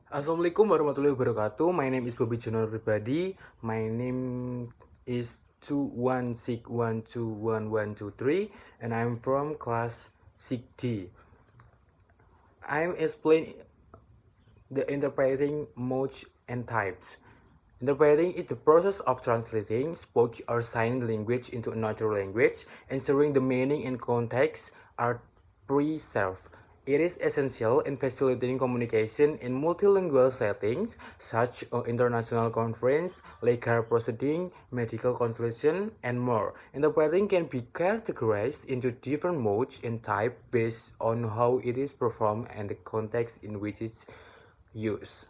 Assalamualaikum warahmatullahi wabarakatuh. My name is Bobby Jono Pribadi. My name is 216121123 and I'm from class 6D. I'm explaining the interpreting modes and types. Interpreting is the process of translating spoken or signed language into another language, ensuring the meaning and context are preserved. It is essential in facilitating communication in multilingual settings, such as international conference, legal proceeding, medical consultation, and more. Interpreting can be categorized into different modes and types based on how it is performed and the context in which it's used.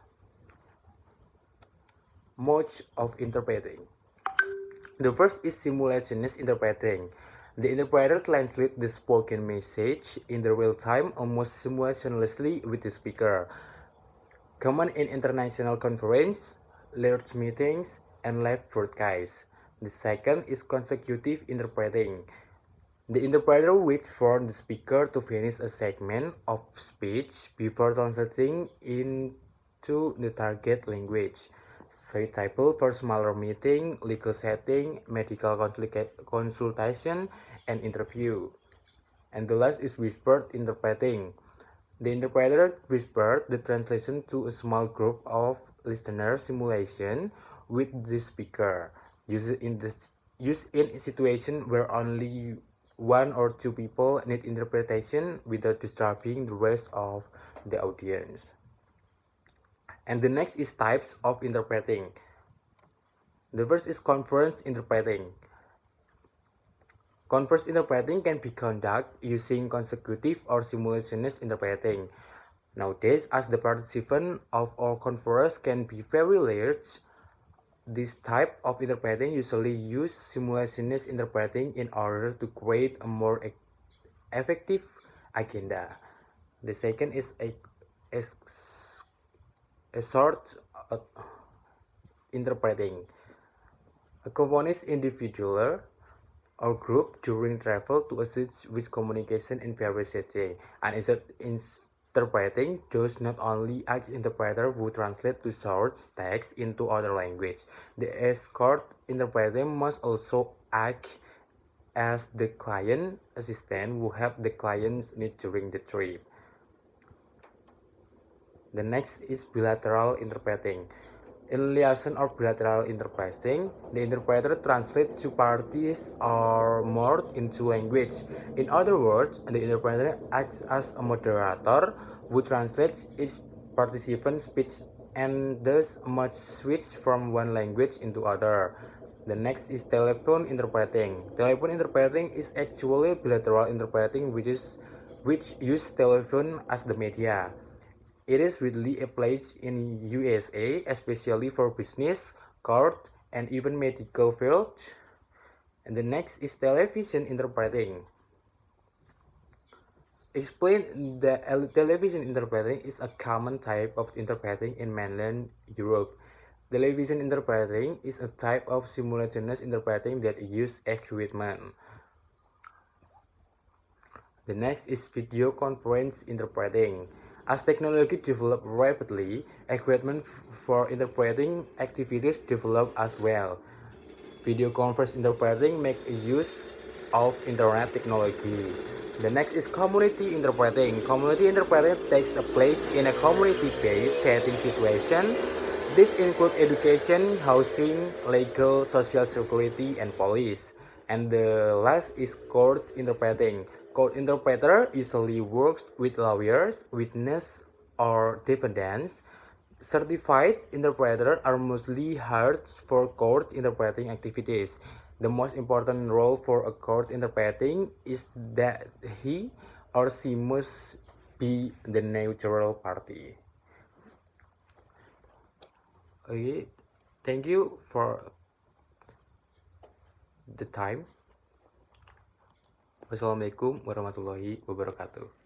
Modes of interpreting. The first is simultaneous interpreting. The interpreter translates the spoken message in the real time almost simultaneously with the speaker. Common in international conferences, large meetings, and live broadcasts. The second is consecutive interpreting. The interpreter waits for the speaker to finish a segment of speech before translating into the target language. Suitable for smaller meeting, legal setting, medical consultation, and interview. And the last is whispered interpreting. The interpreter whispered the translation to a small group of listeners simulation with the speaker. Used in a situation where only one or two people need interpretation without disturbing the rest of the audience. And the next is types of interpreting. The first is conference interpreting. Converse interpreting can be conducted using consecutive or simultaneous interpreting. Nowadays, as the participants of all conference can be very large, this type of interpreting usually use simultaneous interpreting in order to create a more effective agenda. The second is a short interpreting. Accompanies individual or group during travel to assist with communication in various settings. And interpreting does not only act as interpreter who translate to source text into other language. The escort interpreter must also act as the client assistant who help the client's need during the trip. The next is bilateral interpreting. In liaison or bilateral interpreting, the interpreter translates two parties or more into language. In other words, the interpreter acts as a moderator who translates each participant's speech and thus must switch from one language into other. The next is telephone interpreting. Telephone interpreting is actually bilateral interpreting which use telephone as the media. It is widely applied in USA, especially for business, court, and even medical fields. And the next is television interpreting. Explain that television interpreting is a common type of interpreting in mainland Europe. Television interpreting is a type of simultaneous interpreting that uses equipment. The next is video conference interpreting. As technology develops rapidly, equipment for interpreting activities develop as well. Video conference interpreting makes use of internet technology. The next is community interpreting. Community interpreting takes a place in a community-based setting situation. This includes education, housing, legal, social security, and police. And the last is court interpreting. Court interpreter usually works with lawyers, witnesses, or defendants. Certified interpreters are mostly hired for court interpreting activities. The most important role for a court interpreting is that he or she must be the neutral party. Okay, thank you for the time. Wassalamualaikum warahmatullahi wabarakatuh.